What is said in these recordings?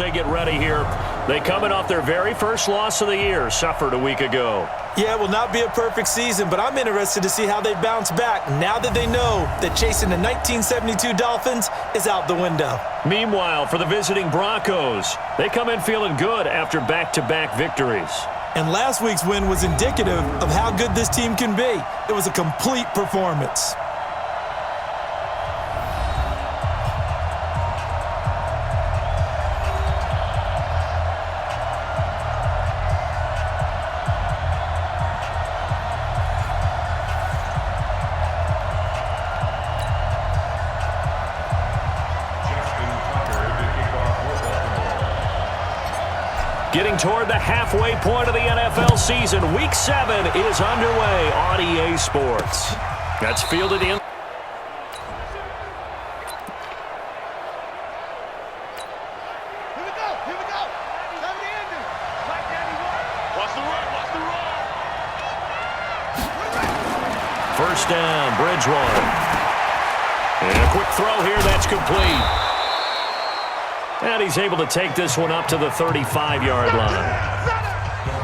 they get ready here. They coming off their very first loss of the year, suffered a week ago. Yeah, it will not be a perfect season, but I'm interested to see how they bounce back now that they know that chasing the 1972 Dolphins is out the window. Meanwhile, for the visiting Broncos, they come in feeling good after back-to-back victories. And last week's win was indicative of how good this team can be. It was a complete performance. Getting toward the halfway point of the NFL season, Week 7 is underway on EA Sports. That's fielded in. First down, Bridgewater. And a quick throw here, that's complete. And he's able to take this one up to the 35-yard line.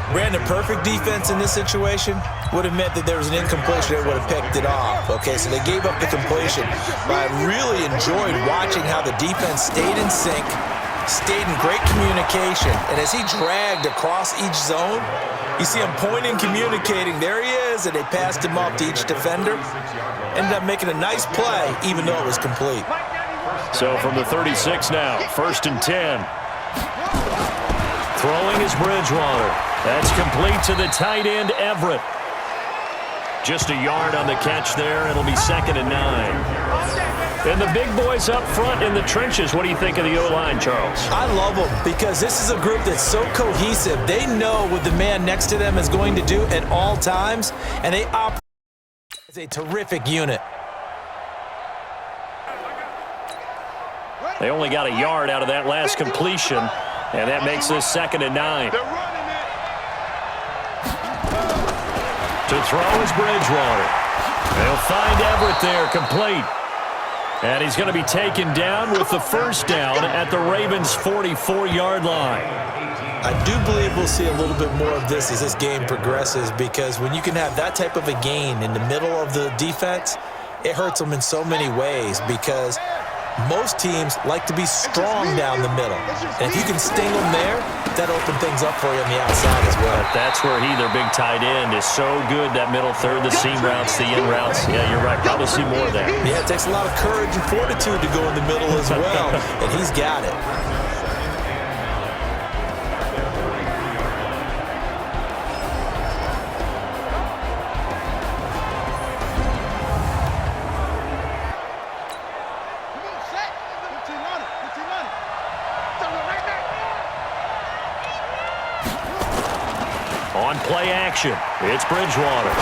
Brandon, perfect defense in this situation would have meant that there was an incompletion that would have picked it off. Okay, so they gave up the completion. But I really enjoyed watching how the defense stayed in sync, stayed in great communication. And as he dragged across each zone, you see him pointing, communicating. There he is, and they passed him off to each defender. Ended up making a nice play, even though it was complete. So from the 36 now, 1st and 10. Throwing is Bridgewater. That's complete to the tight end, Everett. Just a yard on the catch there. It'll be 2nd and 9. And the big boys up front in the trenches. What do you think of the O-line, Charles? I love them because this is a group that's so cohesive. They know what the man next to them is going to do at all times, and they operate as a terrific unit. They only got a yard out of that last completion, and that makes this 2nd and 9. To throw is Bridgewater. They'll find Everett there, complete. And he's going to be taken down with the first down at the Ravens' 44-yard line. I do believe we'll see a little bit more of this as this game progresses, because when you can have that type of a gain in the middle of the defense, it hurts them in so many ways, because most teams like to be strong down the middle. And if you can sting them there, that'll open things up for you on the outside as well. But that's where their big tight end, is so good, that middle third, the seam routes, the in routes. Yeah, you're right. Probably see more of that. Yeah, it takes a lot of courage and fortitude to go in the middle as well, and he's got it. On play action, it's Bridgewater.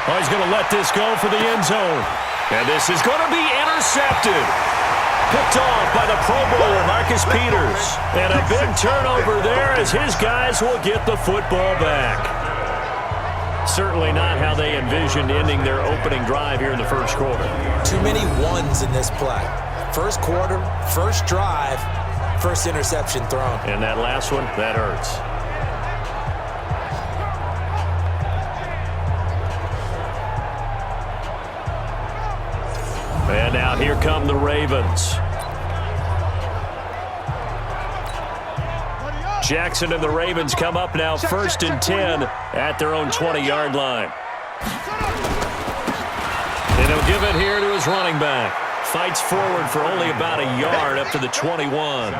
Oh, he's going to let this go for the end zone. And this is going to be intercepted. Picked off by the Pro Bowler, Marcus Peters. And a big turnover there as his guys will get the football back. Certainly not how they envisioned ending their opening drive here in the first quarter. Too many ones in this play. First quarter, first drive, first interception thrown. And that last one, that hurts. And now here come the Ravens. Jackson and the Ravens come up now 1st and 10 at their own 20-yard line. And he'll give it here to his running back. Fights forward for only about a yard up to the 21.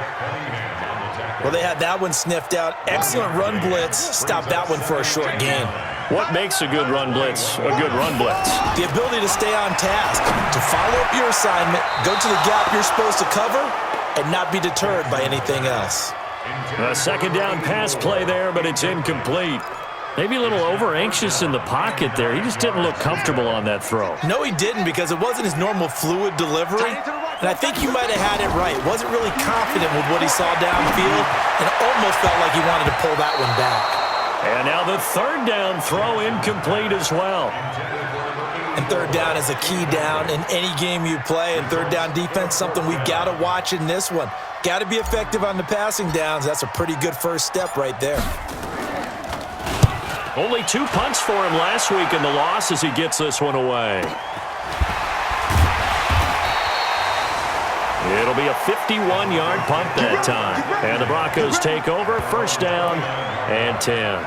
Well, they had that one sniffed out. Excellent run blitz. Stopped that one for a short gain. What makes a good run blitz a good run blitz? The ability to stay on task, to follow up your assignment, go to the gap you're supposed to cover, and not be deterred by anything else. A 2nd down pass play there, but it's incomplete. Maybe a little over-anxious in the pocket there. He just didn't look comfortable on that throw. No, he didn't, because it wasn't his normal fluid delivery. And I think you might have had it right. Wasn't really confident with what he saw downfield, and almost felt like he wanted to pull that one back. And now the 3rd down throw incomplete as well. And third down is a key down in any game you play. And third down defense, something we've got to watch in this one. Got to be effective on the passing downs. That's a pretty good first step right there. Only 2 punts for him last week in the loss as he gets this one away. It'll be a 51-yard punt that time. And the Broncos take over, first down and 10.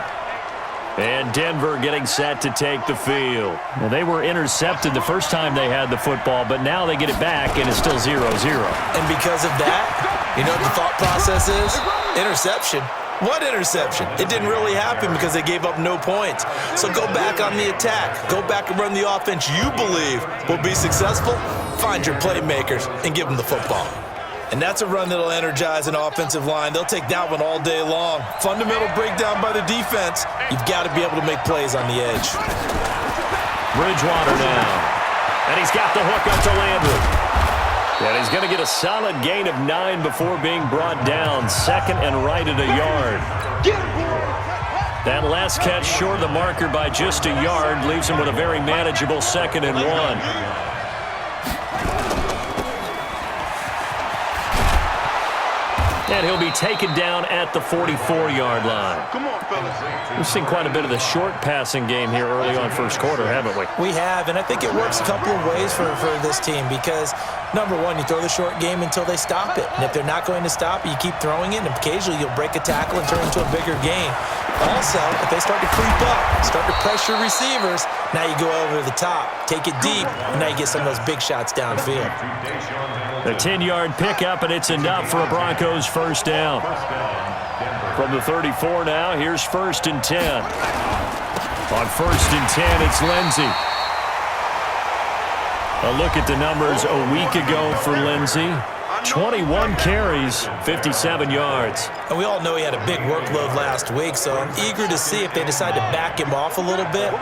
And Denver getting set to take the field. Well, they were intercepted the first time they had the football, but now they get it back, and it's still 0-0. And because of that, you know what the thought process is? Interception. What interception? It didn't really happen because they gave up no points. So go back on the attack. Go back and run the offense you believe will be successful. Find your playmakers and give them the football. And that's a run that'll energize an offensive line. They'll take that one all day long. Fundamental breakdown by the defense. You've got to be able to make plays on the edge. Bridgewater now. And he's got the hook up to Landry. And he's going to get a solid gain of 9 before being brought down. Second and right at a yard. That last catch short of the marker by just a yard leaves him with a very manageable 2nd and 1. And he'll be taken down at the 44-yard line. Come on, fellas. We've seen quite a bit of the short passing game here early on first quarter, haven't we? We have, and I think it works a couple of ways for this team because, number one, you throw the short game until they stop it. And if they're not going to stop it, you keep throwing it, and occasionally you'll break a tackle and turn into a bigger game. Also, if they start to creep up, start to pressure receivers, now you go over the top, take it deep, and now you get some of those big shots downfield. A 10-yard pickup, and it's enough for a Broncos first down. From the 34 now, here's 1st and 10. On 1st and 10, it's Lindsey. A look at the numbers a week ago for Lindsey. 21 carries, 57 yards. And we all know he had a big workload last week, so I'm eager to see if they decide to back him off a little bit.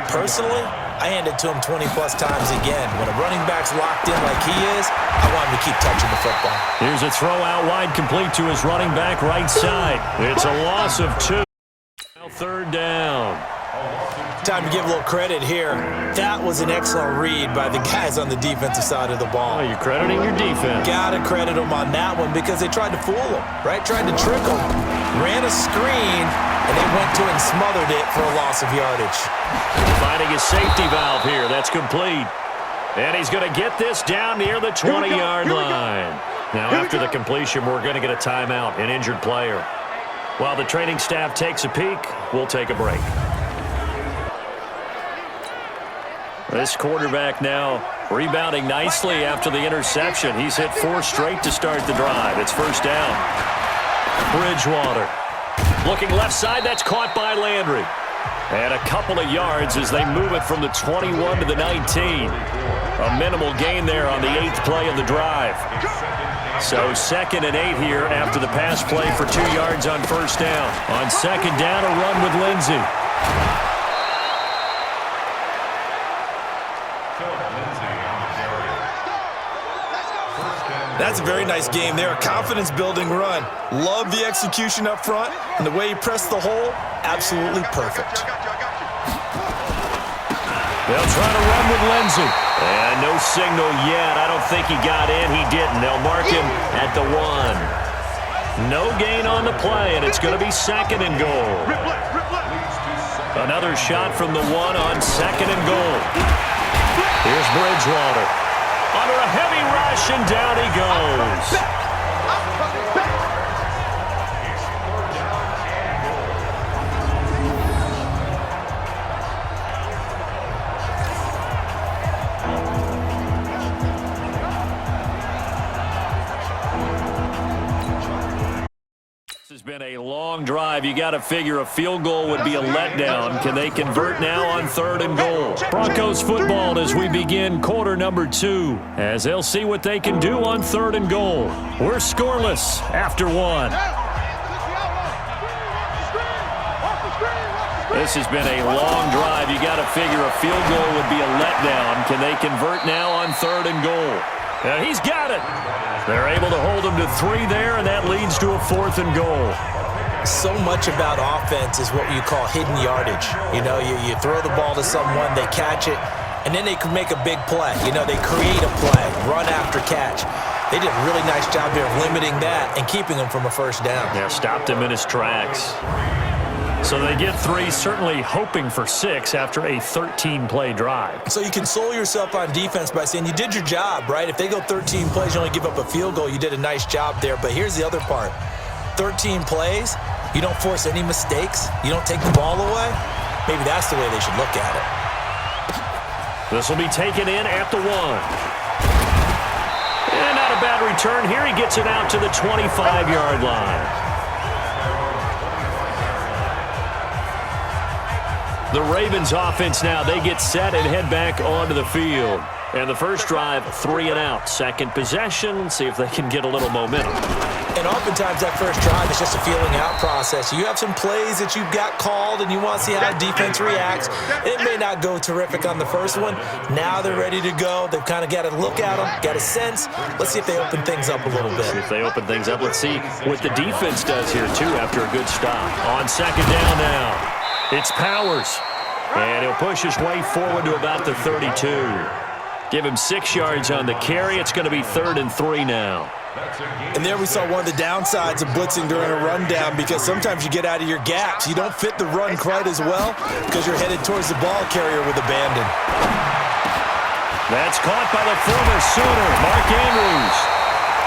Personally, I hand it to him 20-plus times again. When a running back's locked in like he is, I want him to keep touching the football. Here's a throw out wide, complete to his running back right side. It's a loss of 2. Now 3rd down. Time to give a little credit here. That was an excellent read by the guys on the defensive side of the ball. Oh, you're crediting your defense. Gotta credit them on that one because they tried to fool him, right? Tried to trick him. Ran a screen, and they went to it and smothered it for a loss of yardage. Finding his safety valve here. That's complete. And he's going to get this down near the 20-yard line. Now, after the completion, we're going to get a timeout, an injured player. While the training staff takes a peek, we'll take a break. This quarterback now rebounding nicely after the interception. He's hit 4 straight to start the drive. It's first down. Bridgewater. Looking left side. That's caught by Landry. And a couple of yards as they move it from the 21 to the 19. A minimal gain there on the 8th play of the drive. So 2nd and 8 here after the pass play for 2 yards on first down. On 2nd down, a run with Lindsey. That's a very nice game there, a confidence-building run. Love the execution up front, and the way he pressed the hole, absolutely perfect. They'll try to run with Lindsey. And no signal yet. I don't think he got in. He didn't. They'll mark him at the 1. No gain on the play, and it's going to be 2nd and goal. Another shot from the 1 on 2nd and goal. Here's Bridgewater. Under a heavy rush, and down he goes. This has been a long drive. You got to figure a field goal would be a letdown. Can they convert now on 3rd and goal? Broncos football as we begin quarter number 2, as they'll see what they can do on 3rd and goal. We're scoreless after 1. This has been a long drive. You got to figure a field goal would be a letdown. Can they convert now on 3rd and goal? And he's got it. They're able to hold him to 3 there, and that leads to a 4th and goal. So much about offense is what you call hidden yardage. You know, you throw the ball to someone, they catch it, and then they can make a big play. You know, they create a play, run after catch. They did a really nice job there of limiting that and keeping him from a first down. Yeah, stopped him in his tracks. So they get 3, certainly hoping for 6 after a 13-play drive. So you console yourself on defense by saying you did your job, right? If they go 13 plays, you only give up a field goal, you did a nice job there. But here's the other part. 13 plays, you don't force any mistakes, you don't take the ball away. Maybe that's the way they should look at it. This will be taken in at the 1. And not a bad return here. He gets it out to the 25-yard line. The Ravens offense now, they get set and head back onto the field. And the first drive, 3 and out. Second possession, see if they can get a little momentum. And oftentimes that first drive is just a feeling out process. You have some plays that you've got called and you want to see how the defense reacts. It may not go terrific on the first one. Now they're ready to go. They've kind of got to look at them, got a sense. Let's see if they open things up a little bit. See if they open things up. Let's see what the defense does here, too, after a good stop. On second down now, it's Powers. And he'll push his way forward to about the 32. Give him 6 yards on the carry. It's going to be 3rd and 3 now. And there we saw one of the downsides of blitzing during a rundown, because sometimes you get out of your gaps. You don't fit the run quite as well because you're headed towards the ball carrier with abandon. That's caught by the former Sooner, Mark Andrews.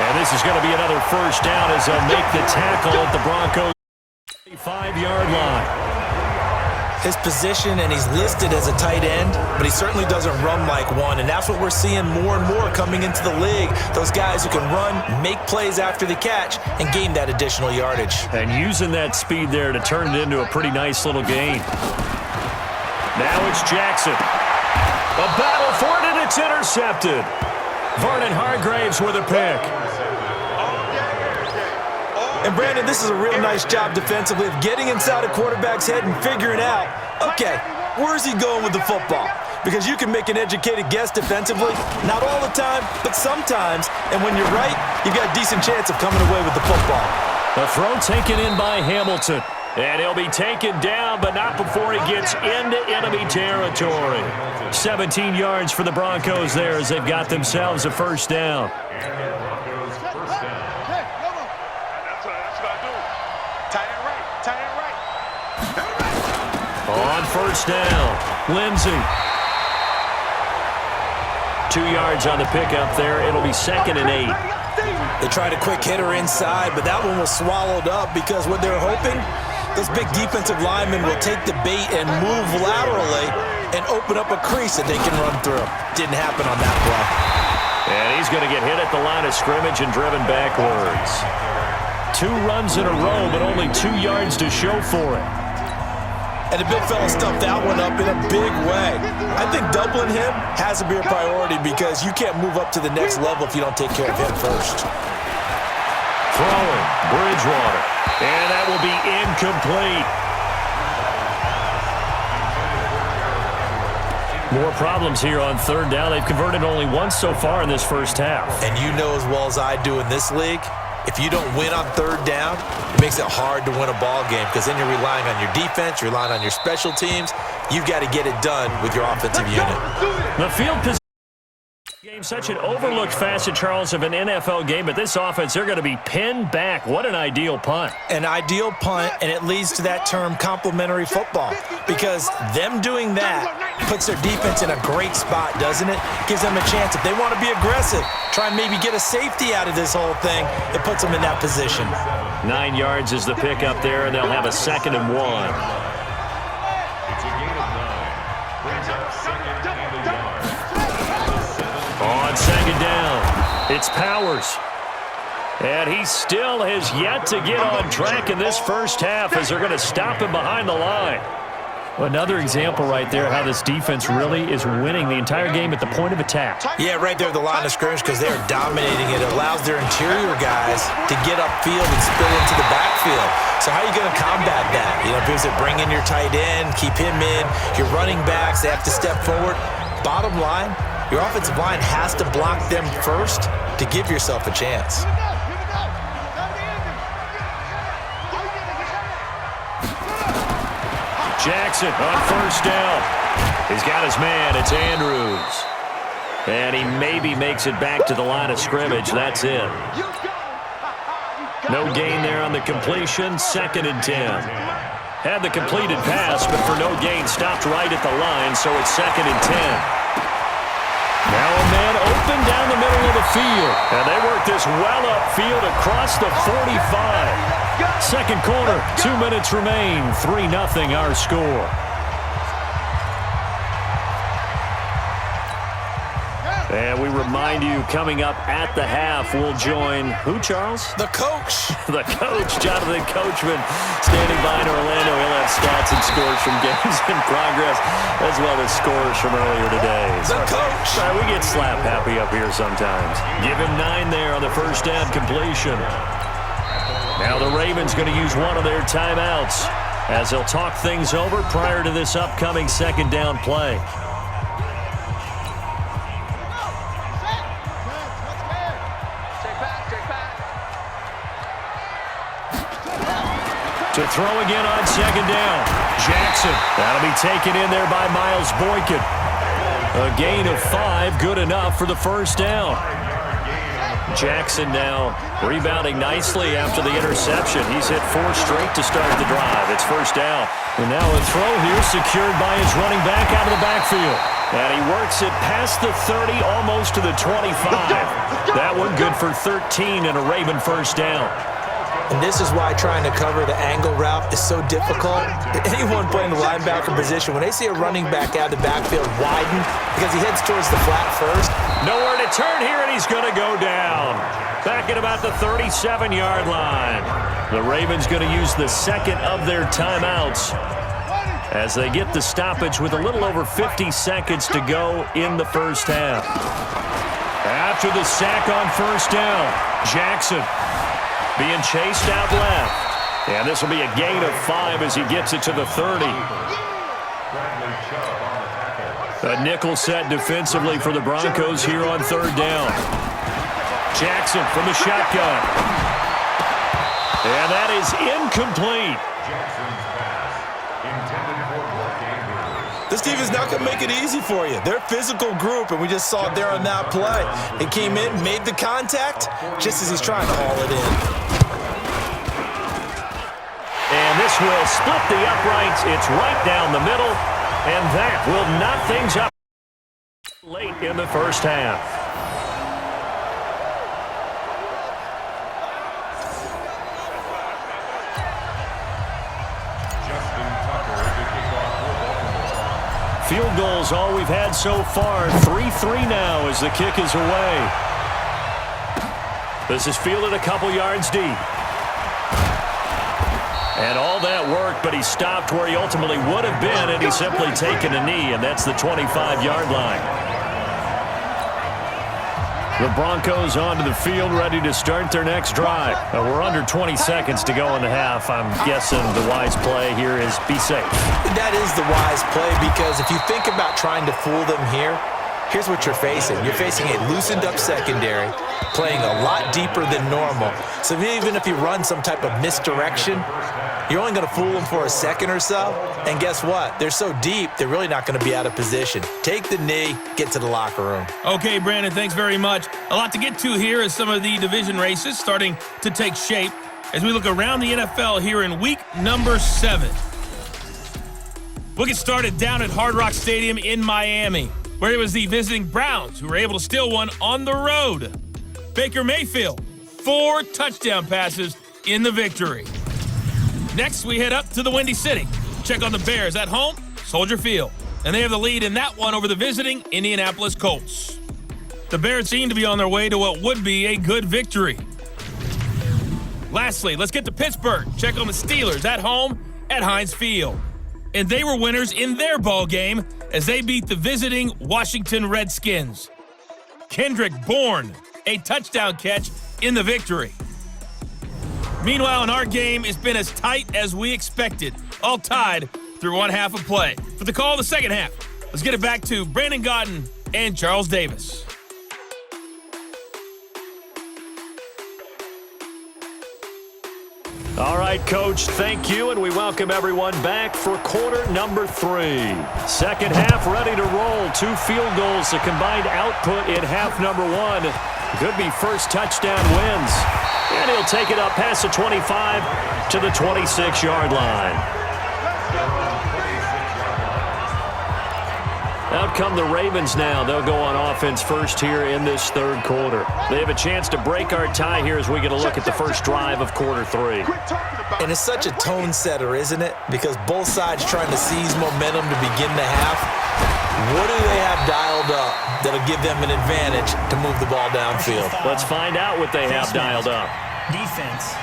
And this is going to be another first down as they'll make the tackle at the Broncos' 5-yard line. His position, and he's listed as a tight end, but he certainly doesn't run like one, and that's what we're seeing more and more coming into the league. Those guys who can run, make plays after the catch, and gain that additional yardage. And using that speed there to turn it into a pretty nice little gain. Now it's Jackson. A battle for it, and it's intercepted. Vernon Hargraves with a pick. And, Brandon, this is a real nice job defensively of getting inside a quarterback's head and figuring out, okay, where's he going with the football? Because you can make an educated guess defensively, not all the time, but sometimes. And when you're right, you've got a decent chance of coming away with the football. A throw taken in by Hamilton. And he'll be taken down, but not before he gets into enemy territory. 17 yards for the Broncos there as they've got themselves a first down. On first down, Lindsey. 2 yards on the pickup there. It'll be 2nd and 8. They tried a quick hitter inside, but that one was swallowed up because what they're hoping, those big defensive linemen will take the bait and move laterally and open up a crease that they can run through. Didn't happen on that play. And he's going to get hit at the line of scrimmage and driven backwards. 2 runs in a row, but only 2 yards to show for it. And the big fella stuffed that one up in a big way. I think doubling him has to be a priority because you can't move up to the next level if you don't take care of him first. Throwing, Bridgewater. And that will be incomplete. More problems here on third down. They've converted only once so far in this first half. And you know as well as I do in this league, if you don't win on third down, it makes it hard to win a ball game because then you're relying on your defense, you're relying on your special teams. You've got to get it done with your offensive unit. The field position game, such an overlooked facet, Charles, of an NFL game, but this offense, they're going to be pinned back. What an ideal punt. An ideal punt, and it leads to that term complementary football because them doing that puts their defense in a great spot, doesn't it? Gives them a chance. If they want to be aggressive, try and maybe get a safety out of this whole thing, it puts them in that position. 9 yards is the pickup there, and they'll have a 2nd and 1. On second down, it's Powers. And he still has yet to get on track in this first half as they're going to stop him behind the line. Another example right there how this defense really is winning the entire game at the point of attack. Yeah, right there at the line of scrimmage because they are dominating it. It allows their interior guys to get upfield and spill into the backfield. So how are you going to combat that? You know, because they bring in your tight end, keep him in. Your running backs, they have to step forward. Bottom line, your offensive line has to block them first to give yourself a chance. Jackson on first down. He's got his man. It's Andrews. And he maybe makes it back to the line of scrimmage. That's it. No gain there on the completion. 2nd and 10. Had the completed pass, but for no gain, stopped right at the line, so it's 2nd and 10. Now a man open down the middle of the field. And they work this well upfield across the 45. Second quarter, 2 minutes remain. 3-0 our score. And we remind you, coming up at the half, we'll join who, Charles? The coach. The coach, Jonathan Coachman, standing by in Orlando. He'll have stats and scores from games in progress, as well as scores from earlier today. The coach. We get slap happy up here sometimes. Give him 9 there on the first down completion. Now the Ravens going to use one of their timeouts as they'll talk things over prior to this upcoming second down play. To throw again on second down. Jackson. That'll be taken in there by Miles Boykin. A gain of 5, good enough for the first down. Jackson now rebounding nicely after the interception. He's hit 4 straight to start the drive. It's first down. And now a throw here secured by his running back out of the backfield. And he works it past the 30, almost to the 25. That one good for 13 and a Raven first down. And this is why trying to cover the angle route is so difficult. Anyone playing the linebacker position, when they see a running back out of the backfield widen because he heads towards the flat first. Nowhere to turn here, and he's going to go down. Back at about the 37-yard line. The Ravens going to use the second of their timeouts as they get the stoppage with a little over 50 seconds to go in the first half. After the sack on first down, Jackson being chased out left. And this will be a gain of 5 as he gets it to the 30. A nickel set defensively for the Broncos here on third down. Jackson from the shotgun. And that is incomplete. This team is not going to make it easy for you. They're a physical group, and we just saw it there on that play. He came in, made the contact, just as he's trying to haul it in. And this will split the uprights. It's right down the middle, and that will knock things up late in the first half. Field goals all we've had so far. 3-3 now as the kick is away. This is fielded a couple yards deep. And all that work, but he stopped where he ultimately would have been, and he's simply taken a knee, and that's the 25-yard line. The Broncos onto the field, ready to start their next drive. We're under 20 seconds to go in the half. I'm guessing the wise play here is be safe. That is the wise play, because if you think about trying to fool them here, here's what you're facing. You're facing a loosened-up secondary, playing a lot deeper than normal. So even if you run some type of misdirection, you're only going to fool them for a second or so. And guess what? They're so deep, they're really not going to be out of position. Take the knee, get to the locker room. Okay, Brandon, thanks very much. A lot to get to here as some of the division races starting to take shape as we look around the NFL here in week number 7. We'll get started down at Hard Rock Stadium in Miami, where it was the visiting Browns who were able to steal one on the road. Baker Mayfield, 4 touchdown passes in the victory. Next, we head up to the Windy City. Check on the Bears at home, Soldier Field. And they have the lead in that one over the visiting Indianapolis Colts. The Bears seem to be on their way to what would be a good victory. Lastly, let's get to Pittsburgh. Check on the Steelers at home at Heinz Field. And they were winners in their ball game as they beat the visiting Washington Redskins. Kendrick Bourne, a touchdown catch in the victory. Meanwhile, in our game, it's been as tight as we expected, all tied through one half of play. For the call of the second half, let's get it back to Brandon Gaudin and Charles Davis. All right, Coach, thank you, and we welcome everyone back for quarter number 3. Second half ready to roll. 2 field goals, the combined output in half number 1. Could be first touchdown wins. And he'll take it up past the 25 to the 26-yard line. Out come the Ravens now. They'll go on offense first here in this third quarter. They have a chance to break our tie here as we get a look at the first drive of quarter 3. And it's such a tone setter, isn't it? Because both sides trying to seize momentum to begin the half. What do they have dialed up that'll give them an advantage to move the ball downfield? Let's find out what they have dialed up. Defense.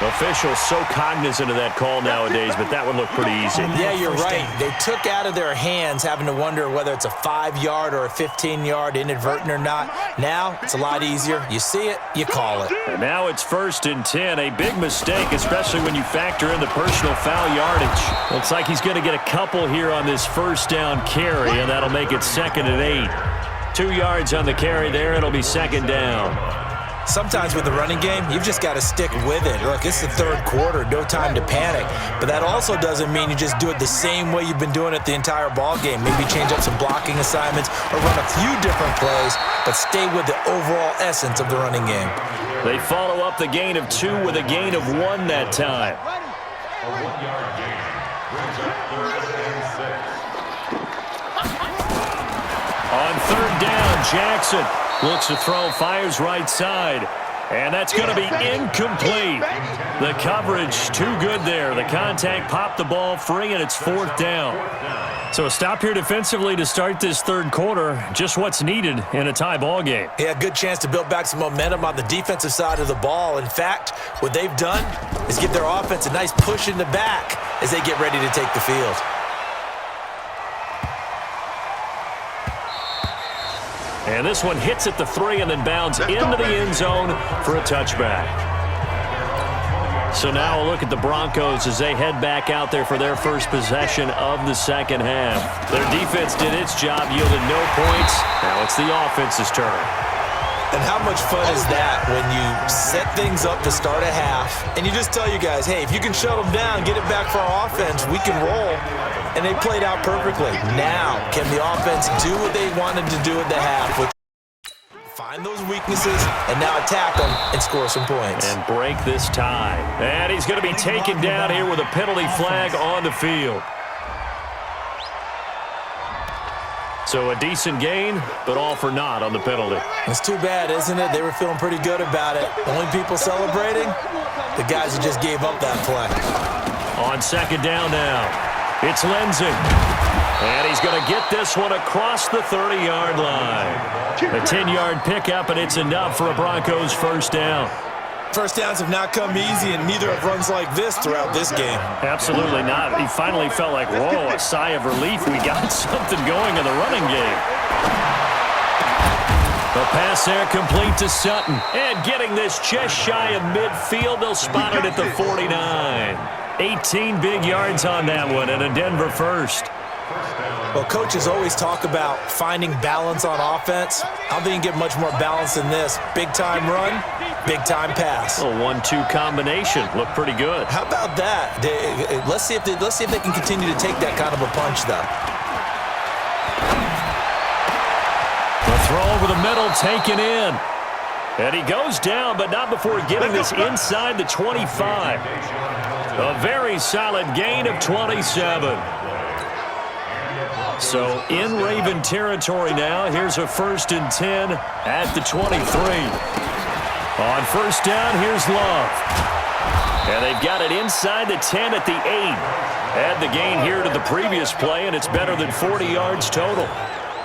Officials so cognizant of that call nowadays, but that would look pretty easy. Yeah, you're right. They took out of their hands having to wonder whether it's a 5-yard or a 15-yard inadvertent or not. Now, it's a lot easier. You see it, you call it. And now it's 1st and 10. A big mistake, especially when you factor in the personal foul yardage. Looks like he's going to get a couple here on this first down carry, and that'll make it 2nd and 8. 2 yards on the carry there. It'll be 2nd down. Sometimes with the running game, you've just got to stick with it. Look, it's the third quarter, no time to panic. But that also doesn't mean you just do it the same way you've been doing it the entire ball game. Maybe change up some blocking assignments or run a few different plays, but stay with the overall essence of the running game. They follow up the gain of 2 with a gain of 1 that time. On 3rd down, Jackson looks to throw, fires right side, and that's going to be incomplete. The coverage too good there. The contact popped the ball free, and it's 4th down. So a stop here defensively to start this third quarter. Just what's needed in a tie ball game. Yeah, good chance to build back some momentum on the defensive side of the ball. In fact, what they've done is give their offense a nice push in the back as they get ready to take the field. And this one hits at the 3 and then bounds into the end zone for a touchback. So now a look at the Broncos as they head back out there for their first possession of the second half. Their defense did its job, yielded no points. Now it's the offense's turn. And how much fun is that when you set things up to start a half and you just tell you guys, hey, if you can shut them down, get it back for our offense, we can roll. And they played out perfectly. Now, can the offense do what they wanted to do at the half, which find those weaknesses and now attack them and score some points? And break this tie. And he's going to be taken down here with a penalty flag on the field. So a decent gain, but all for naught on the penalty. It's too bad, isn't it? They were feeling pretty good about it. The only people celebrating, the guys who just gave up that play. On 2nd down now. It's Lindsey. And he's going to get this one across the 30-yard line. A 10-yard pickup, and it's enough for a Broncos first down. First downs have not come easy, and neither have runs like this throughout this game. Absolutely not. He finally felt like, whoa, a sigh of relief. We got something going in the running game. The pass there complete to Sutton. And getting this just shy of midfield, they'll spot it at the 49. 18 big yards on that one, and a Denver first. Well, coaches always talk about finding balance on offense. I don't think you can get much more balance than this. Big-time run, big-time pass. A 1-2 combination. Looked pretty good. How about that? Let's see if they can continue to take that kind of a punch, though. The throw over the middle, taken in. And he goes down, but not before getting this inside the 25. A very solid gain of 27. So in Raven territory now. Here's a 1st and 10 at the 23. On 1st down, here's Love. And they've got it inside the 10 at the 8. Add the gain here to the previous play, and it's better than 40 yards total.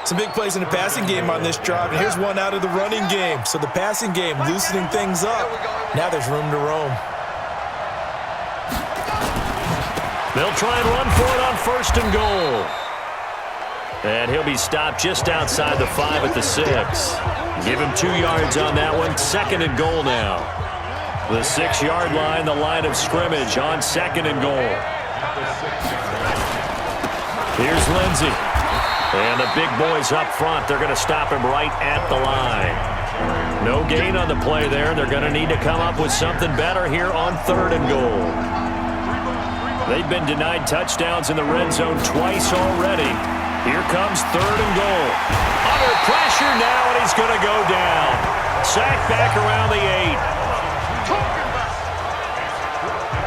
Some big plays in the passing game on this drive, and here's one out of the running game. So the passing game loosening things up. Now there's room to roam. They'll try and run for it on 1st and goal. And he'll be stopped just outside the 5 at the 6. Give him 2 yards on that one. 2nd and goal now. The 6-yard line, the line of scrimmage on 2nd and goal. Here's Lindsey. And the big boys up front, they're going to stop him right at the line. No gain on the play there. They're going to need to come up with something better here on 3rd and goal. They've been denied touchdowns in the red zone twice already. Here comes 3rd and goal. Under pressure now, and he's going to go down. Sacked back around the 8.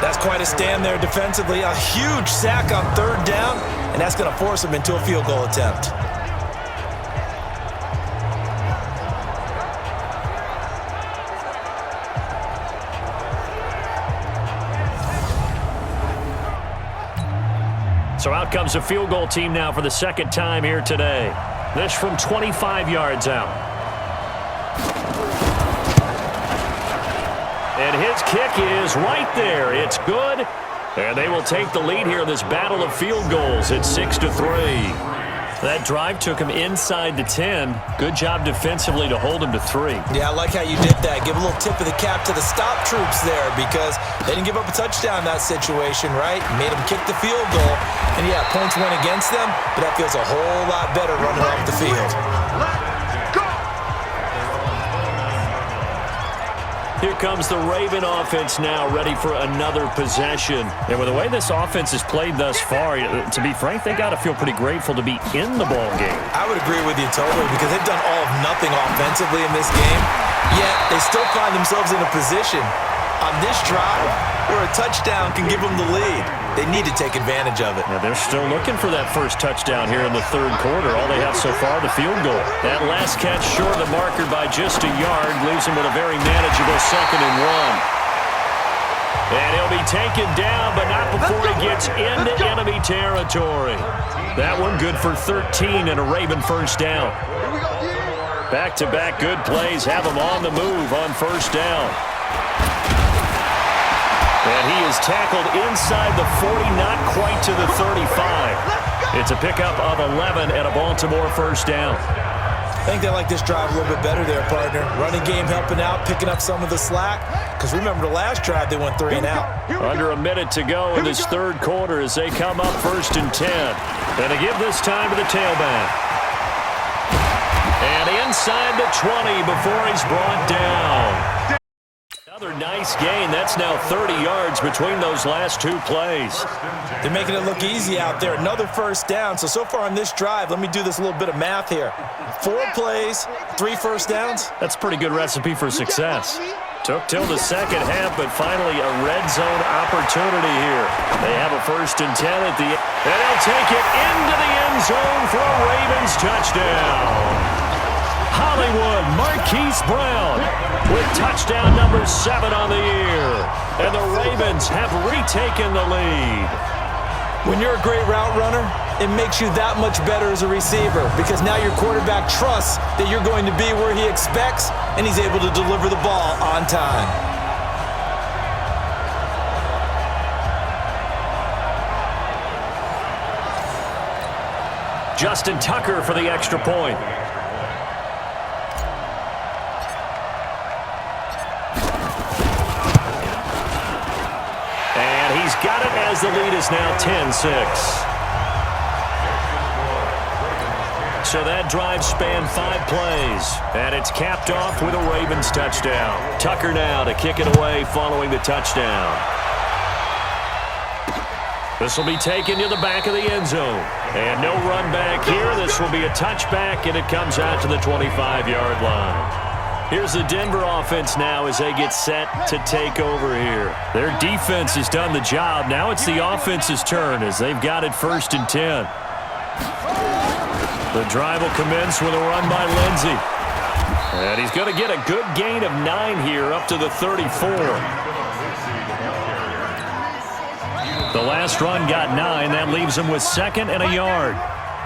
That's quite a stand there defensively. A huge sack on 3rd down, and that's going to force him into a field goal attempt. So out comes a field goal team now for the 2nd time here today. This from 25 yards out. And his kick is right there. It's good. And they will take the lead here in this battle of field goals at 6-3. That drive took him inside the 10. Good job defensively to hold him to 3. Yeah, I like how you did that. Give a little tip of the cap to the stop troops there because they didn't give up a touchdown in that situation, right? Made them kick the field goal. And, yeah, points went against them, but that feels a whole lot better running off the field. Here comes the Raven offense now, ready for another possession. And with the way this offense has played thus far, to be frank, they got to feel pretty grateful to be in the ball game. I would agree with you totally because they've done all of nothing offensively in this game, yet they still find themselves in a position on this drive where a touchdown can give them the lead. They need to take advantage of it. Now they're still looking for that first touchdown here in the 3rd quarter. All they have so far, the field goal. That last catch short of the marker by just a yard leaves them with a very manageable 2nd and 1. And he'll be taken down, but not before he gets into enemy territory. That one good for 13 and a Raven first down. Back-to-back good plays have them on the move on first down. And he is tackled inside the 40, not quite to the 35. It's a pickup of 11 and a Baltimore first down. I think they like this drive a little bit better there, partner. Running game helping out, picking up some of the slack. Because remember the last drive, they went 3 and out. Under a minute to go in this 3rd quarter as they come up 1st and 10. And they give this time to the tailback. And inside the 20 before he's brought down. Another nice gain. That's now 30 yards between those last 2 plays. They're making it look easy out there. Another first down. So far on this drive, let me do this little bit of math here. 4 plays, 3 first downs. That's a pretty good recipe for success. Took till the 2nd half, but finally a red zone opportunity here. They have a 1st and 10 at the end. And they'll take it into the end zone for a Ravens touchdown. Hollywood Marquise Brown with touchdown number 7 on the year. And the Ravens have retaken the lead. When you're a great route runner, it makes you that much better as a receiver because now your quarterback trusts that you're going to be where he expects and he's able to deliver the ball on time. Justin Tucker for the extra point. He's got it as the lead is now 10-6. So that drive spanned 5 plays, and it's capped off with a Ravens touchdown. Tucker now to kick it away following the touchdown. This will be taken to the back of the end zone. And no run back here. This will be a touchback, and it comes out to the 25-yard line. Here's the Denver offense now as they get set to take over here. Their defense has done the job. Now it's the offense's turn as they've got it 1st and 10. The drive will commence with a run by Lindsey. And he's going to get a good gain of 9 here up to the 34. The last run got 9. That leaves him with 2nd and a yard.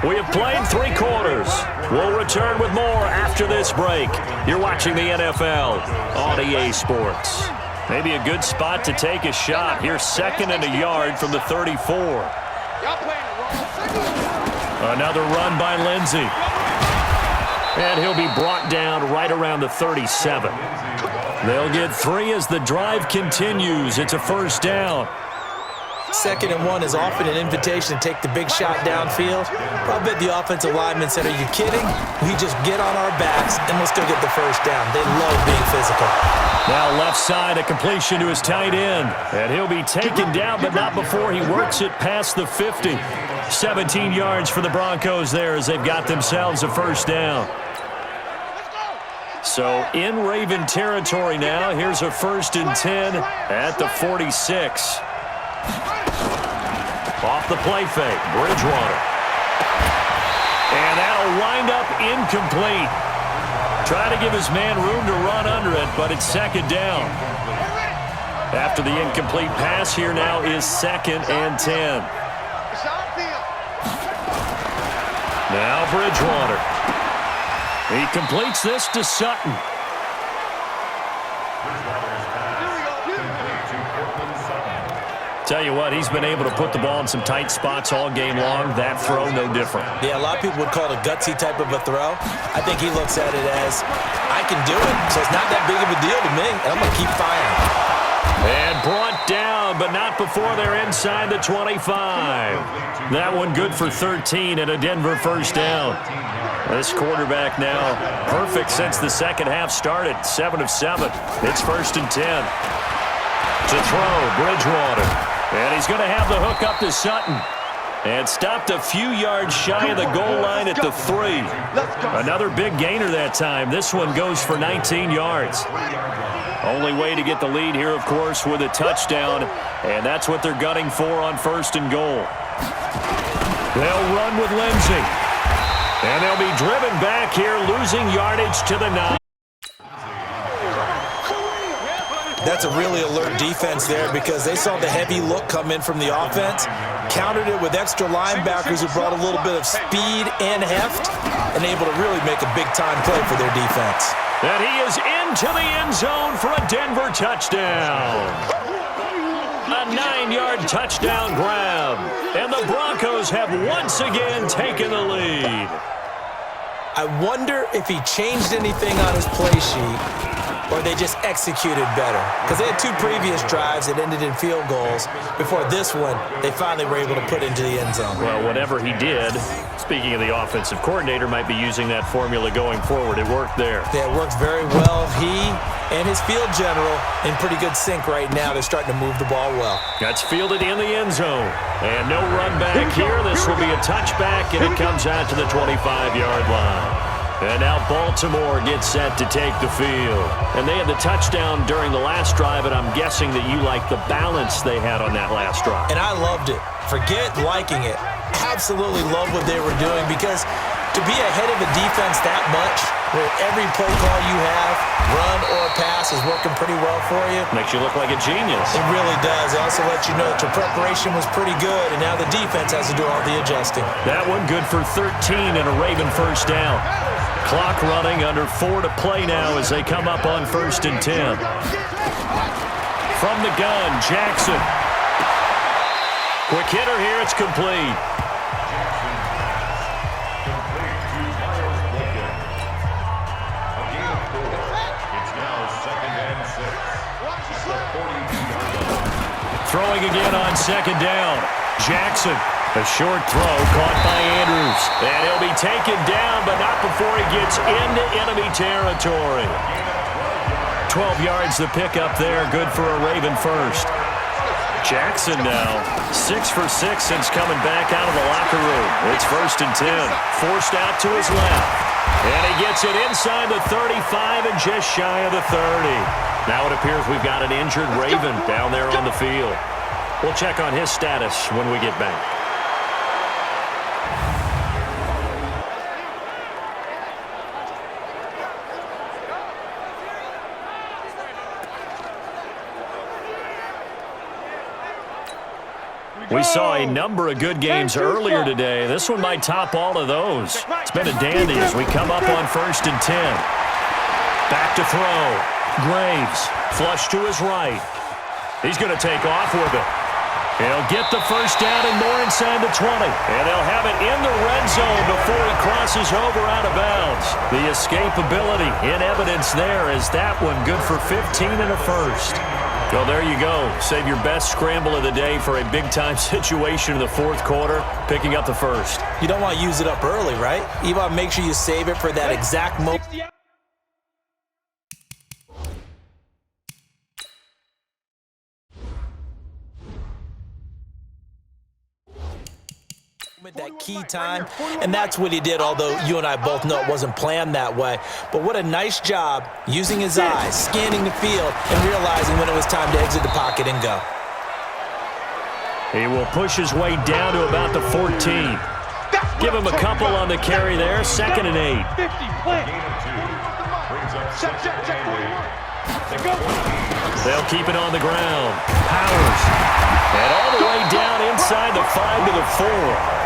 We have played 3 quarters. We'll return with more after this break. You're watching the NFL on EA Sports. Maybe a good spot to take a shot. Here's 2nd and a yard from the 34. Another run by Lindsey. And he'll be brought down right around the 37. They'll get 3 as the drive continues. It's a 1st down. 2nd and 1 is often an invitation to take the big shot downfield. I bet the offensive lineman said, are you kidding? We just get on our backs and we'll still get the first down. They love being physical. Now left side, a completion to his tight end. And he'll be taken down, but not before he works it past the 50. 17 yards for the Broncos there as they've got themselves a first down. So in Raven territory now, here's a 1st and 10 at the 46. Off the play fake, Bridgewater. And that'll wind up incomplete. Try to give his man room to run under it, but it's 2nd down. After the incomplete pass, here now is 2nd and 10. Now Bridgewater. He completes this to Sutton. Tell you what, he's been able to put the ball in some tight spots all game long. That throw, no different. Yeah, a lot of people would call it a gutsy type of a throw. I think he looks at it as, I can do it, so it's not that big of a deal to me, and I'm going to keep firing. And brought down, but not before they're inside the 25. That one good for 13 and a Denver first down. This quarterback now perfect since the second half started. 7 of 7. It's 1st and 10. To throw, Bridgewater. And he's going to have the hook up to Sutton. And stopped a few yards shy of the goal line at the 3. Another big gainer that time. This one goes for 19 yards. Only way to get the lead here, of course, with a touchdown. And that's what they're gunning for on 1st and goal. They'll run with Lindsey. And they'll be driven back here, losing yardage to the 9. That's a really alert defense there because they saw the heavy look come in from the offense, countered it with extra linebackers who brought a little bit of speed and heft, and able to really make a big-time play for their defense. And he is into the end zone for a Denver touchdown. A 9-yard touchdown grab. And the Broncos have once again taken the lead. I wonder if he changed anything on his play sheet or they just executed better. Because they had 2 previous drives that ended in field goals. Before this one, they finally were able to put into the end zone. Well, whatever he did, speaking of the offensive coordinator, might be using that formula going forward. It worked there. Yeah, it worked very well. He and his field general in pretty good sync right now. They're starting to move the ball well. That's fielded in the end zone. And no run back here. This will be a touchback, and it comes out to the 25-yard line. And now Baltimore gets set to take the field. And they had the touchdown during the last drive, and I'm guessing that you like the balance they had on that last drive. And I loved it. Forget liking it. Absolutely love what they were doing because to be ahead of a defense that much, where every play call you have, run or pass, is working pretty well for you. Makes you look like a genius. It really does. It also lets you know that your preparation was pretty good, and now the defense has to do all the adjusting. That one good for 13 and a Raven first down. Clock running, under 4 to play now as they come up on 1st and 10. From the gun, Jackson. Quick hitter here, it's complete. Throwing again on 2nd down. Jackson. A short throw caught by Andrews. And he'll be taken down, but not before he gets into enemy territory. 12 yards the pickup there. Good for a Raven first. Jackson now 6 for 6 since coming back out of the locker room. It's 1st and 10. Forced out to his left. And he gets it inside the 35 and just shy of the 30. Now it appears we've got an injured Raven down there on the field. We'll check on his status when we get back. We saw a number of good games earlier today. This one might top all of those. It's been a dandy as we come up on 1st and 10. Back to throw. Graves, flush to his right. He's going to take off with it. He'll get the first down and more inside the 20. And they'll have it in the red zone before he crosses over out of bounds. The escapability in evidence there is that one good for 15 and a first. Well, there you go. Save your best scramble of the day for a big-time situation in the fourth quarter, picking up the first. You don't want to use it up early, right? You want to make sure you save it for that exact moment. That key time, and that's what he did, although you and I both know it wasn't planned that way. But what a nice job using his eyes, scanning the field, and realizing when it was time to exit the pocket and go. He will push his way down to about the 14. Give him a couple on the carry there, 2nd and 8. They'll keep it on the ground. Powers. And all the way down inside the 5 to the 4.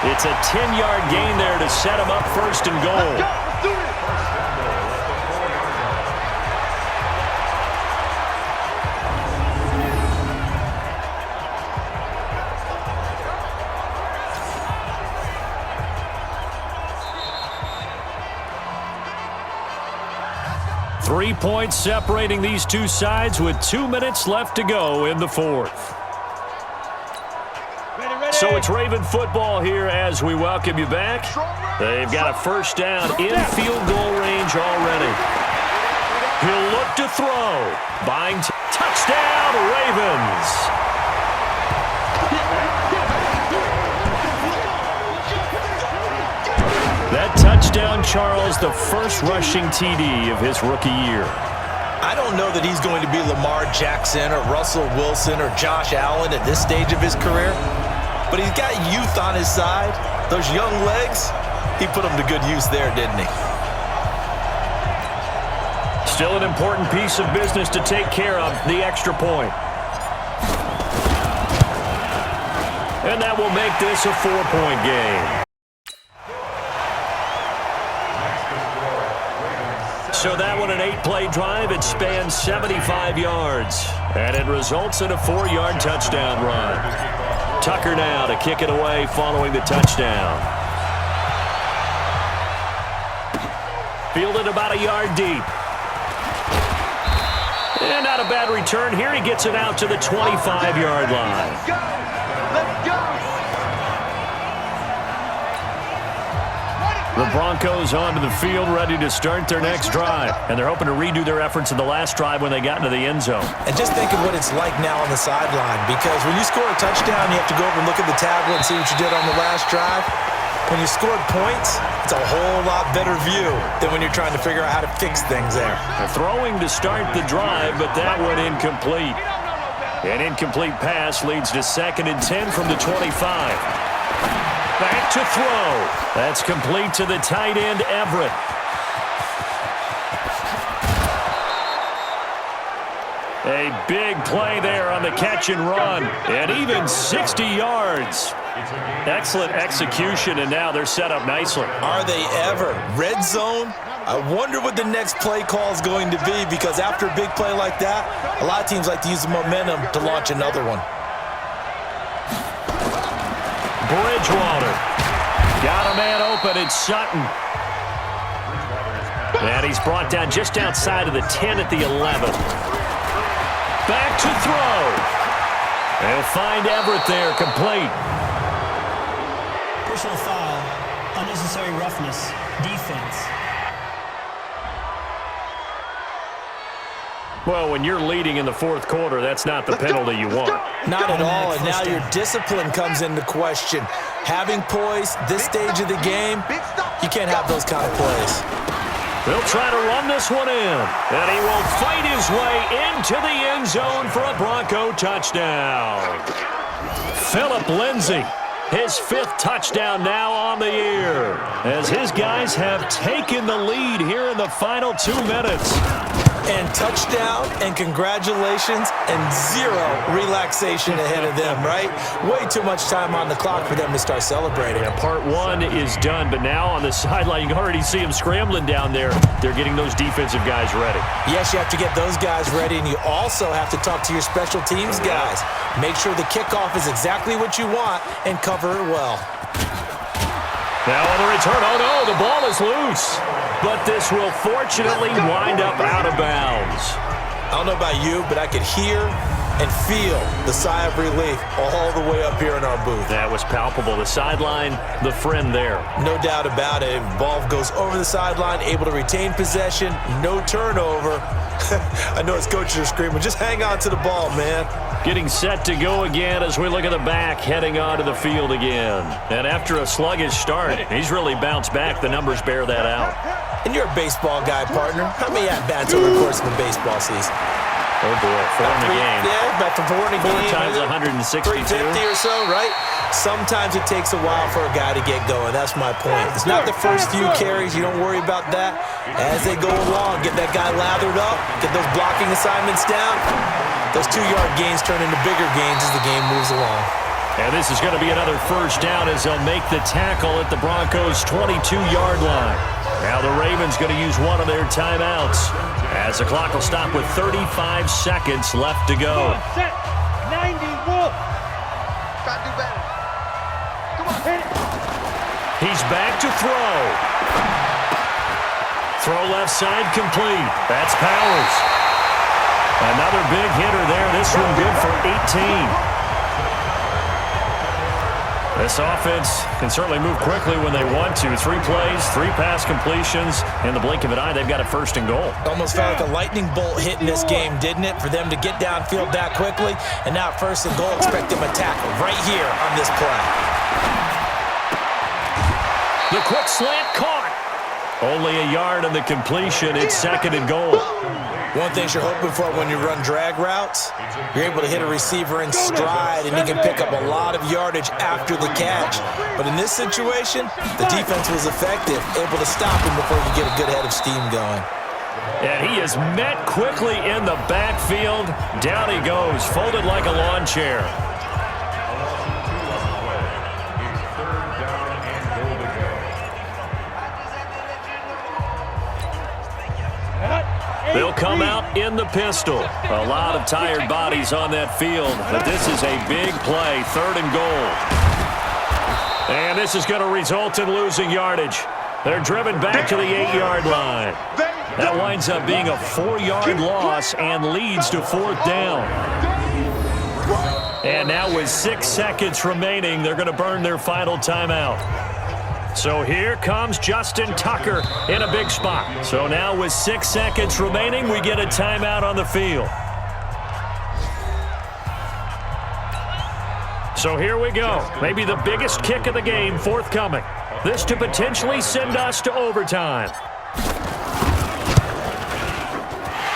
It's a 10-yard gain there to set him up 1st and goal. 3 points separating these two sides with 2 minutes left to go in the fourth. So it's Raven football here as we welcome you back. They've got a first down in field goal range already. He'll look to throw. Buying touchdown, Ravens. That touchdown, Charles, the first rushing TD of his rookie year. I don't know that he's going to be Lamar Jackson or Russell Wilson or Josh Allen at this stage of his career. But he's got youth on his side. Those young legs, he put them to good use there, didn't he? Still an important piece of business to take care of, the extra point. And that will make this a 4-point game. So that one, an 8-play drive. It spans 75 yards. And it results in a 4-yard touchdown run. Tucker now to kick it away following the touchdown. Fielded about a yard deep. And not a bad return here. He gets it out to the 25-yard line. The Broncos onto the field, ready to start their next drive. And they're hoping to redo their efforts in the last drive when they got into the end zone. And just think of what it's like now on the sideline, because when you score a touchdown, you have to go over and look at the tablet and see what you did on the last drive. When you scored points, it's a whole lot better view than when you're trying to figure out how to fix things there. Throwing to start the drive, but that went incomplete. An incomplete pass leads to 2nd and 10 from the 25. Back to throw. That's complete to the tight end, Everett. A big play there on the catch and run. And even 60 yards. Excellent execution, and now they're set up nicely. Are they ever? Red zone? I wonder what the next play call is going to be, because after a big play like that, a lot of teams like to use the momentum to launch another one. Bridgewater. Got a man open. It's Sutton. And he's brought down just outside of the 10 at the 11. Back to throw. They'll find Everett there, complete. Personal foul, unnecessary roughness, defense. Well, when you're leading in the fourth quarter, that's not the penalty you want. Not at all, and now your discipline comes into question. Having poise this stage of the game, you can't have those kind of plays. They'll try to run this one in, and he will fight his way into the end zone for a Bronco touchdown. Phillip Lindsay, his 5th touchdown now on the year, as his guys have taken the lead here in the final 2 minutes. And touchdown, and congratulations, and 0 relaxation ahead of them, right? Way too much time on the clock for them to start celebrating. Yeah, part 1 is done, but now on the sideline, you can already see them scrambling down there. They're getting those defensive guys ready. Yes, you have to get those guys ready, and you also have to talk to your special teams guys. Make sure the kickoff is exactly what you want and cover it well. Now on the return, oh no, the ball is loose. But this will fortunately wind up out of bounds. I don't know about you, but I could hear and feel the sigh of relief all the way up here in our booth. That was palpable. The sideline, the friend there. No doubt about it. Ball goes over the sideline, able to retain possession, no turnover. I know his coaches are screaming, just hang on to the ball, man. Getting set to go again as we look at the back, heading onto the field again. And after a sluggish start, he's really bounced back. The numbers bear that out. And you're a baseball guy, partner. How many at-bats over the course of a baseball season? Oh, boy, 4 in the game. Yeah, about 4 in a game. 4 times 162. 350 or so, right? Sometimes it takes a while for a guy to get going. That's my point. It's not the first few carries. You don't worry about that. As they go along, get that guy lathered up, get those blocking assignments down. Those 2-yard gains turn into bigger gains as the game moves along. And this is going to be another first down as they'll make the tackle at the Broncos' 22-yard line. Now the Ravens going to use one of their timeouts as the clock will stop with 35 seconds left to go. Set. 90, wolf. Try to do better. Come on, hit it. He's back to throw. Throw left side complete. That's Powers. Another big hitter there. This one good for 18. This offense can certainly move quickly when they want to. 3 plays, 3 pass completions. In the blink of an eye, they've got a first and goal. Almost felt like a lightning bolt hit in this game, didn't it? For them to get downfield that quickly. And now first and goal, expect them to tackle right here on this play. The quick slant caught. Only a yard on the completion. It's second and goal. One thing you're hoping for when you run drag routes, you're able to hit a receiver in stride and he can pick up a lot of yardage after the catch. But in this situation, the defense was effective, able to stop him before you get a good head of steam going. And he is met quickly in the backfield. Down he goes, folded like a lawn chair. They'll come out in the pistol. A lot of tired bodies on that field, but this is a big play, 3rd and goal. And this is going to result in losing yardage. They're driven back to the 8-yard line. That winds up being a 4-yard loss and leads to 4th down. And now with 6 seconds remaining, they're going to burn their final timeout. So here comes Justin Tucker in a big spot. So now with 6 seconds remaining, we get a timeout on the field. So here we go. Maybe the biggest kick of the game forthcoming. This to potentially send us to overtime.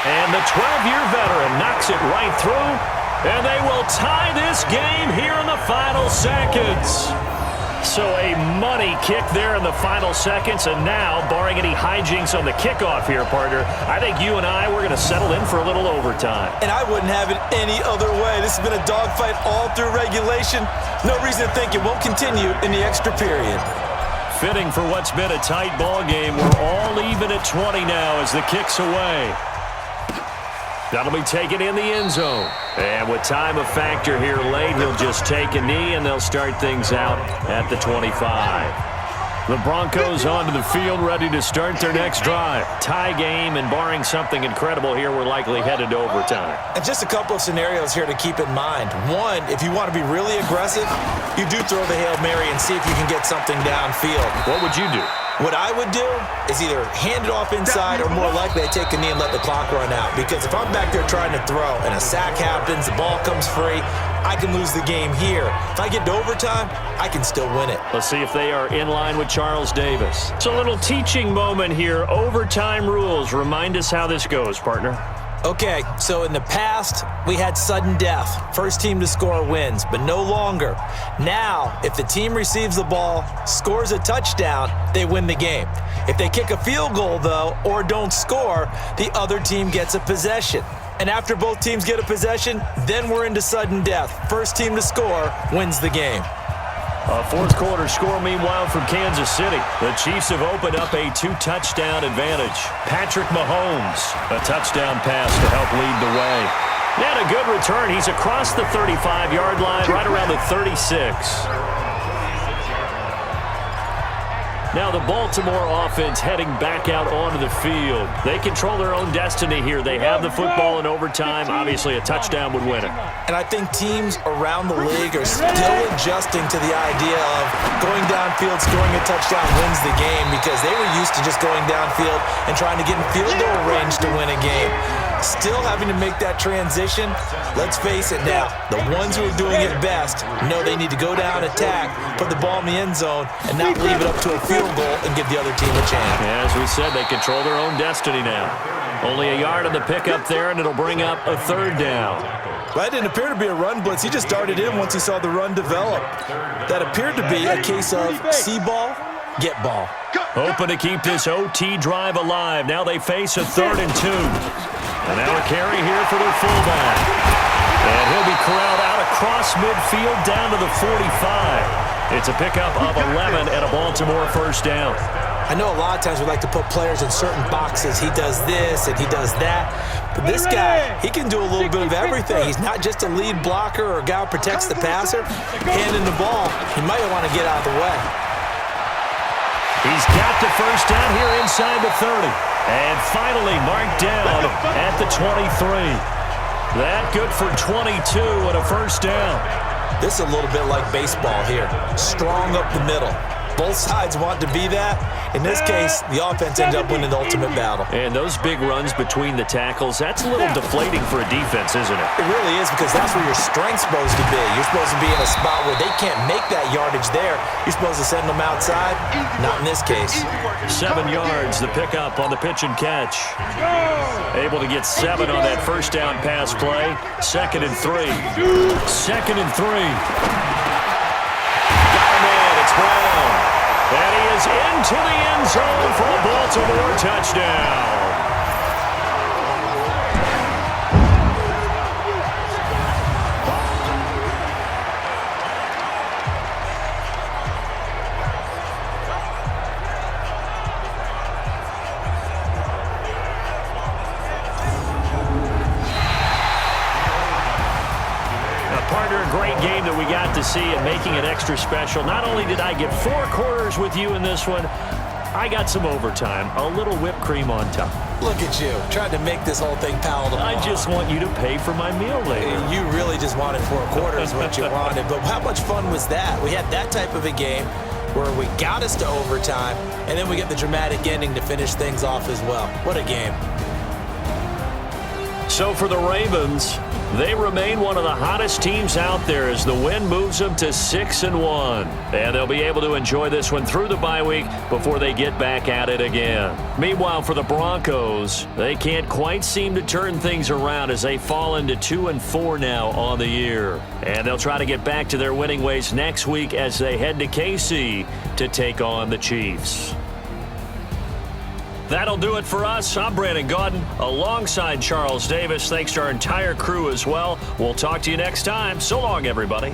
And the 12-year veteran knocks it right through. And they will tie this game here in the final seconds. So a money kick there in the final seconds, and now, barring any hijinks on the kickoff here, partner, I think you and I, we're going to settle in for a little overtime. And I wouldn't have it any other way. This has been a dogfight all through regulation. No reason to think it won't continue in the extra period. Fitting for what's been a tight ball game. We're all even at 20 now as the kick's away. That'll be taken in the end zone. And with time a factor here late, he'll just take a knee, and they'll start things out at the 25. The Broncos onto the field, ready to start their next drive. Tie game, and barring something incredible here, we're likely headed to overtime. And just a couple of scenarios here to keep in mind. One, if you want to be really aggressive, you do throw the Hail Mary and see if you can get something downfield. What would you do? What I would do is either hand it off inside or more likely I take a knee and let the clock run out. Because if I'm back there trying to throw and a sack happens, the ball comes free, I can lose the game here. If I get to overtime, I can still win it. Let's see if they are in line with Charles Davis. It's a little teaching moment here. Overtime rules. Remind us how this goes, partner. Okay, so in the past, we had sudden death. First team to score wins, but no longer. Now, if the team receives the ball, scores a touchdown, they win the game. If they kick a field goal, though, or don't score, the other team gets a possession. And after both teams get a possession, then we're into sudden death. First team to score wins the game. A fourth quarter score, meanwhile, from Kansas City. The Chiefs have opened up a 2-touchdown advantage. Patrick Mahomes, a touchdown pass to help lead the way. And a good return. He's across the 35-yard line, right around the 36. Now the Baltimore offense heading back out onto the field. They control their own destiny here. They have the football in overtime. Obviously, a touchdown would win it. And I think teams around the league are still adjusting to the idea of going downfield, scoring a touchdown wins the game, because they were used to just going downfield and trying to get in field goal range to win a game. Still having to make that transition. Let's face it now, the ones who are doing it best know they need to go down, attack, put the ball in the end zone, and not leave it up to a field goal and give the other team a chance. As we said, they control their own destiny now. Only a yard on the pickup there, and it'll bring up a third down. That didn't appear to be a run blitz. He just darted in once he saw the run develop. That appeared to be a case of see ball, get ball. Hoping to keep this OT drive alive. Now they face a 3rd and 2. And now a carry here for their fullback. And he'll be corralled out across midfield down to the 45. It's a pickup of 11 and a Baltimore first down. I know a lot of times we like to put players in certain boxes. He does this and he does that. But this guy, he can do a little bit of everything. He's not just a lead blocker or a guy who protects the passer. Handing the ball, he might want to get out of the way. He's got the first down here inside the 30. And finally marked down at the 23. That good for 22 and a first down. This is a little bit like baseball here. Strong up the middle. Both sides want to be that. In this case, the offense ended up winning the ultimate battle. And those big runs between the tackles, that's a little deflating for a defense, isn't it? It really is, because that's where your strength's supposed to be. You're supposed to be in a spot where they can't make that yardage there. You're supposed to send them outside. Not in this case. 7 yards, the pickup on the pitch and catch. Able to get 7 on that first down pass play. 2nd and 3. 2nd and 3. Got him in. It's Brown. And he is into the end zone for a Baltimore touchdown. Great game that we got to see and making it extra special. Not only did I get 4 quarters with you in this one, I got some overtime, a little whipped cream on top. Look at you, trying to make this whole thing palatable. I just want you to pay for my meal later. You really just wanted 4 quarters, what you wanted. But how much fun was that? We had that type of a game where we got us to overtime, and then we get the dramatic ending to finish things off as well. What a game. So for the Ravens, they remain one of the hottest teams out there as the win moves them to 6-1. And they'll be able to enjoy this one through the bye week before they get back at it again. Meanwhile, for the Broncos, they can't quite seem to turn things around as they fall into 2-4 now on the year. And they'll try to get back to their winning ways next week as they head to KC to take on the Chiefs. That'll do it for us. I'm Brandon Gaudin alongside Charles Davis. Thanks to our entire crew as well. We'll talk to you next time. So long, everybody.